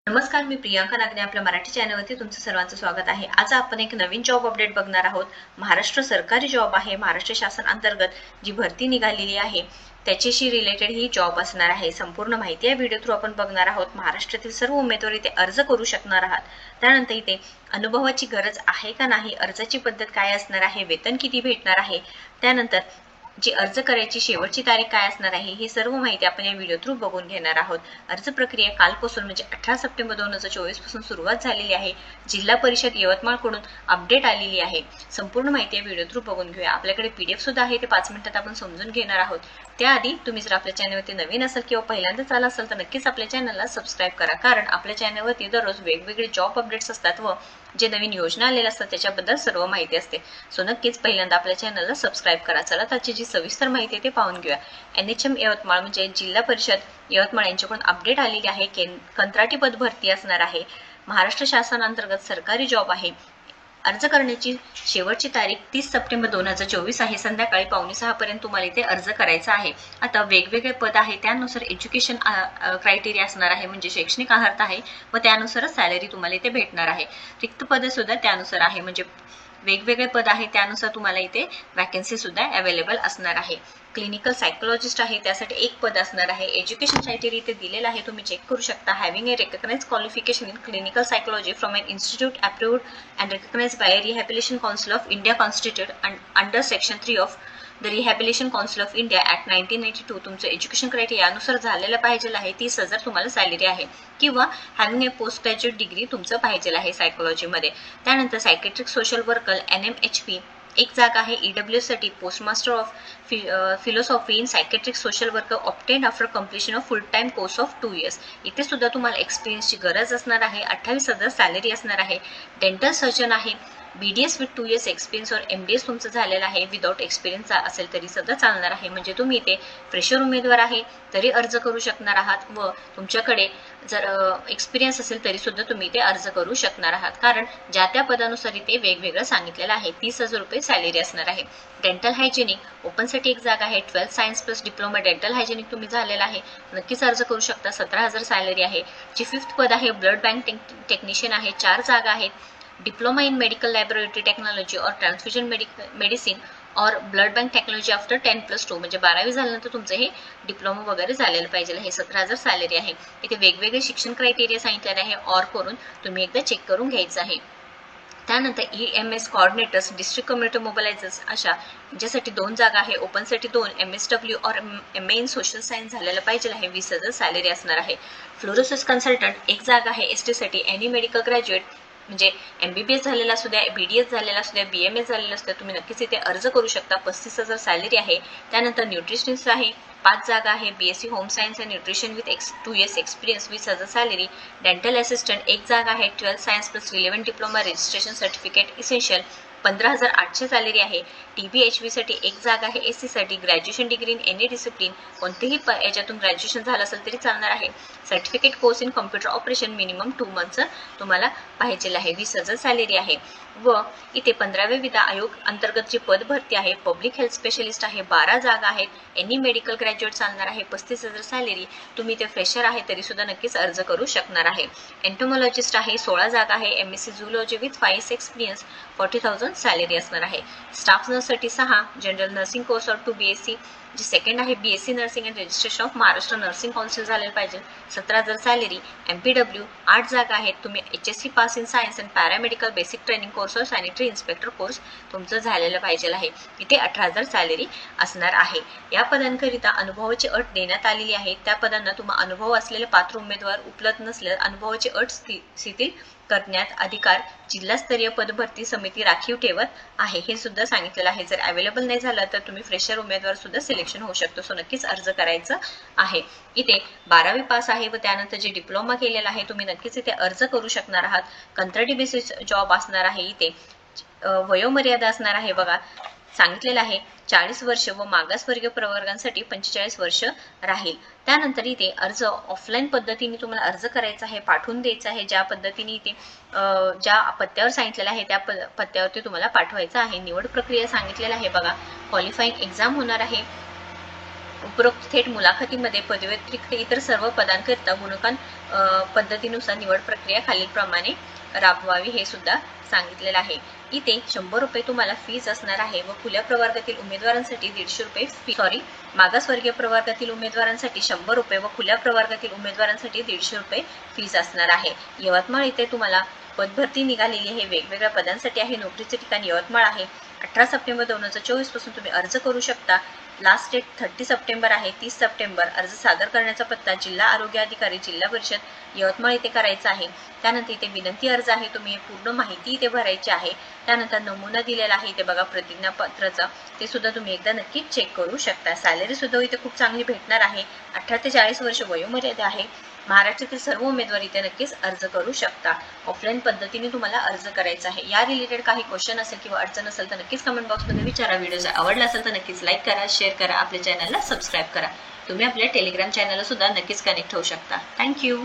नमस्कार, मी प्रियांका नागने आपल्या मराठी चॅनलवरती तुमचं सर्वांचं स्वागत आहे। आज आपण एक नवीन जॉब अपडेट बघणार आहोत। महाराष्ट्र सरकारी जॉब आहे, महाराष्ट्र शासन अंतर्गत जी भरती निघालेली आहे त्याच्याशी रिलेटेड ही जॉब असणार आहे। संपूर्ण माहिती या व्हिडिओ थ्रू आपण बघणार आहोत। महाराष्ट्रातील सर्व उमेदवार इथे अर्ज करू शकणार आहात। त्यानंतर इथे अनुभवाची गरज आहे का नाही, अर्जाची पद्धत काय असणार आहे, वेतन किती भेटणार आहे, त्यानंतर जी अर्ज करायची शेवटची तारीख काय असणार आहे, ही सर्व माहिती आपण या व्हिडिओ थ्रू बघून घेणार आहोत। अर्ज प्रक्रिया कालपासून म्हणजे 18 सप्टेंबर 2024 पासून सुरुवात झालेली आहे। जिल्हा परिषद यवतमाळ कडून अपडेट आलेली आहे। संपूर्ण माहिती या व्हिडिओ थ्रू बघून घेऊया। आपल्याकडे पीडीएफ सुद्धा आहे, ते 5 मिनिटात आपण समजून घेणार आहोत। त्याआधी तुम्ही जर आपल्या चॅनलवरती नवीन असाल किंवा पहिल्यांदाच आला असाल तर नक्कीच आपल्या चॅनलला सबस्क्राइब करा, कारण आपल्या चॅनलवरती दररोज वेगवेगळे जॉब अपडेट्स असतात व जे नवीन योजना आलेल्या असतात त्याच्याबद्दल सर्व माहिती असते। सो नक्कीच पहिल्यांदा आपल्या चॅनलला सबस्क्राइब करा। चला त्याची जी सविस्तर माहिती आहे ते पाहून घेऊया। एनएचएम यवतमाळ म्हणजे जिल्हा परिषद यवतमाळ यांच्याकडून अपडेट आलेली आहे। कंत्राटी पद भरती असणार आहे। महाराष्ट्र शासन अंतर्गत सरकारी जॉब आहे। अर्ज करण्याची शेवटची तारीख 30 सप्टेंबर 2024 आहे। संध्याकाळी 5:45 पर्यंत तुम्हाला इथे अर्ज करायचा आहे। आता वेगवेगळे पद आहे त्यानुसार एज्युकेशन क्रायटेरिया असणार आहे, म्हणजे शैक्षणिक अर्हता आहे व त्यानुसारच सॅलरी तुम्हाला इथे भेटणार आहे। रिक्त पद सुद्धा त्यानुसार आहे, म्हणजे वेगवेगळे पद आहे त्यानुसार तुम्हाला इथे वॅकन्सी सुद्धा अवेलेबल असणार आहे। क्लिनिकल सायकोलॉजिस्ट आहे, त्यासाठी एक पद असणार आहे। एज्युकेशन क्रायटेरिया इथे दिलेला आहे, तुम्ही चेक करू शकता। Having a recognised qualification in clinical psychology from an institute approved and recognised by rehabilitation council of India constituted under section 3 of the rehabilitation council of India act 1992 तुमचं education criteria अनुसार झालेलं पाहिजे आहे। 30,000 तुम्हाला salary आहे, किंवा having ए post graduate degree तुमचं पाहिजे आहे सायकोलॉजीमध्ये। त्यानंतर सायकेट्रिक सोशल वर्कर NMHP एक जागा आहे। EWS साठी post master of philosophy in psychiatric social worker obtained after completion of full time course of 2 years. इथे सुद्धा तुम्हाला एक्सपिरियन्सची गरज असणार आहे। 28,000 सॅलरी असणार आहे। डेंटल सर्जन आहे, BDS विथ 2 इयर्स एक्सपिरियन्स और MDS तुमचं झालेलं आहे। विदाउट एक्सपिरियन्स असेल तरी सुद्धा चालणार आहे, म्हणजे तुम्ही इथे फ्रेशर उमेदवार आहे तरी अर्ज करू शकणार आहात व तुमच्याकडे जर एक्सपिरियन्स असेल तरी सुद्धा तुम्ही इथे अर्ज करू शकणार आहात, कारण ज्या त्या पदानुसार इथे वेगवेगळं सांगितलेलं आहे। 30,000 रुपये सॅलरी असणार आहे। डेंटल हायजेनिक ओपनसाठी एक जागा आहे। 12th science plus diploma dental hygienic तुम्ही झालेला आहे, नक्कीच अर्ज करू शकता। 17,000 सॅलरी आहे। जी 5th पद आहे ब्लड बँक टेक्निशियन आहे, 4 जागा आहेत। Diploma in medical laboratory technology और ट्रान्सफ्युजन मेडिसिन और ब्लड बँक टेक्नॉलॉजी आफ्टर 10+2 म्हणजे 12वी झाल्यानंतर तुमचं हे डिप्लोमा वगैरे झालेलं पाहिजे। हे 17,000 सॅलरी आहे। इथे वेगवेगळे शिक्षण क्रायटेरिया सांगितलेले आहे, और करून तुम्ही एकदा चेक करून घ्यायचं आहे। त्यानंतर EMS कॉर्डिनेटर्स डिस्ट्रिक्ट कम्युनिटी मोबिलायझर्स अशा ज्यासाठी 2 जागा आहे। ओपनसाठी 2, MSW और MA इन सोशल सायन्स झालेलं पाहिजे आहे। 20,000 सॅलरी असणार आहे। फ्लोरोसिस कन्सल्टंट एक जागा आहे। ST साठी एनी मेडिकल ग्रॅज्युएट म्हणजे MBBS झालेला असू द्या, BDS झालेला असू द्या, BMS झालेला असू द्या, तुम्ही नक्कीच इथे अर्ज करू शकता। 35,000 सॅलरी आहे। त्यानंतर न्यूट्रिशनिस्ट आहे, 5 जागा आहे। BSc home science and nutrition with 2 years experience, 20,000 salary. Dental assistant एक जागा आहे। 12th science plus relevant diploma registration certificate essential, 15,800 salary आहे। TBHV साठी एक जागा आहे। SC साठी graduation degree in any discipline, कोणतेही याच्यातून ग्रॅज्युएशन झालं असेल तरी चालणार आहे। Certificate course in computer operation minimum 2 मंथचं तुम्हाला पाहिजे आहे। 20,000 सॅलरी आहे। व इथे 15वे वित्त आयोग अंतर्गत जी पद भरती आहे पब्लिक हेल्थ स्पेशलिस्ट आहे, 12 जागा आहेत। एनी मेडिकल ग्रॅज्युएट चालणार आहे। 35,000 सॅलरी। तुम्ही इथे फ्रेशर आहे तरी सुद्धा नक्कीच अर्ज करू शकणार आहे। एंटोमॉलॉजिस्ट आहे, 16 जागा आहे। MSc zoology with 5 years experience, 40,000 salary असणार आहे। स्टाफ नर्ससाठी 6, जनरल नर्सिंग कोर्स और 2 BSc जी सेकंड आहे BSc nursing and registration of Maharashtra nursing council झालेलं पाहिजे, 17,000 सॅलरी। MPW 8 जागा आहेत। तुम्ही HSC pass in science and paramedical basic training course और सॅनिटरी इन्स्पेक्टर कोर्स तुमचं झालेलं पाहिजे आहे। इथे 18,000 सॅलरी असणार आहे। या पदांकरिता अनुभवाची अट देण्यात आलेली आहे। त्या पदांना तुम्हाला अनुभव असलेले पात्र उमेदवार उपलब्ध नसल्यास अनुभवाची अट शिथिल करण्यात अधिकार जिल्हास्तरीय पदभरती समिती राखीव ठेवत आहे, हे सुद्धा सांगितलेलं आहे। जर अवेलेबल नाही झालं तर तुम्ही फ्रेशर उमेदवार सुद्धा सिलेक्शन होऊ शकतो। सो नक्कीच अर्ज करायचं आहे। इथे 12वी पास आहे व त्यानंतर जे डिप्लोमा केलेला आहे तुम्ही नक्कीच इथे अर्ज करू शकणार आहात। कंत्राटी बेसिस जॉब असणार आहे। इथे वयोमर्यादा असणार आहे बघा, सांगितलेलं आहे 40 वर्ष व मागासवर्गीय प्रवर्गांसाठी 45 वर्ष राहील। त्यानंतर इथे अर्ज ऑफलाईन पद्धतीने तुम्हाला अर्ज करायचा आहे, पाठवून द्यायचा आहे। ज्या पद्धतीने इथे ज्या पत्त्यावर सांगितलेलं आहे त्या पत्त्यावरती तुम्हाला पाठवायचं आहे। निवड प्रक्रिया सांगितलेलं आहे बघा, क्वालिफाईंग एक्झाम होणार आहे। उपरोक्त थेट मुलाखतीमध्ये पदव्यतिरिक्त इतर सर्व पदांकरिता गुणकान पद्धतीनुसार निवड प्रक्रिया खालीलप्रमाणे राबवावी हे सुद्धा सांगितलेलं आहे. इथे 100 रुपये तुम्हाला फीज असणार आहे व खुल्या प्रवर्गातील उमेदवारांसाठी 150 रुपये मागासवर्गीय प्रवर्गातील उमेदवारांसाठी 100 रुपये व खुल्या प्रवर्गातील उमेदवारांसाठी 150 रुपये फीज असणार आहे. यवतमाळ इथे तुम्हाला पदभरती निघालेली आहे, वेगवेगळ्या पदांसाठी आहे. नोकरीचे ठिकाण यवतमाळ आहे. 18 सप्टेंबर 2024 पासून तुम्ही अर्ज करू शकता. लास्ट डेट 30 सप्टेंबर आहे. 30 सप्टेंबर अर्ज सादर करण्याचा पत्ता जिल्हा आरोग्य अधिकारी जिल्हा परिषद यवतमाळ इथे करायचा आहे. त्यानंतर इथे विनंती अर्ज आहे, तुम्ही पूर्ण माहिती इथे भरायची आहे. त्यानंतर नमुना दिलेला आहे इथे बघा प्रतिज्ञापत्राचा, ते सुद्धा तुम्ही एकदा नक्कीच चेक करू शकता. सॅलरी सुद्धा इथे खूप चांगली भेटणार आहे. 18 ते 40 वर्ष वयोमर्यादा आहे. महाराष्ट्रातील सर्व उमेदवार इथे नक्कीच अर्ज करू शकता. ऑफलाईन पद्धतीने तुम्हाला अर्ज करायचा आहे. या रिलेटेड काही क्वेश्चन असेल किंवा अडचण असेल तर नक्कीच कमेंट बॉक्समध्ये विचारा. व्हिडिओ जर आवडला असेल तर नक्कीच लाईक करा, शेअर करा, आपल्या चॅनलला सबस्क्राईब करा. तुम्ही आपल्या टेलिग्राम चॅनलला सुद्धा नक्कीच कनेक्ट होऊ शकता. थँक्यू.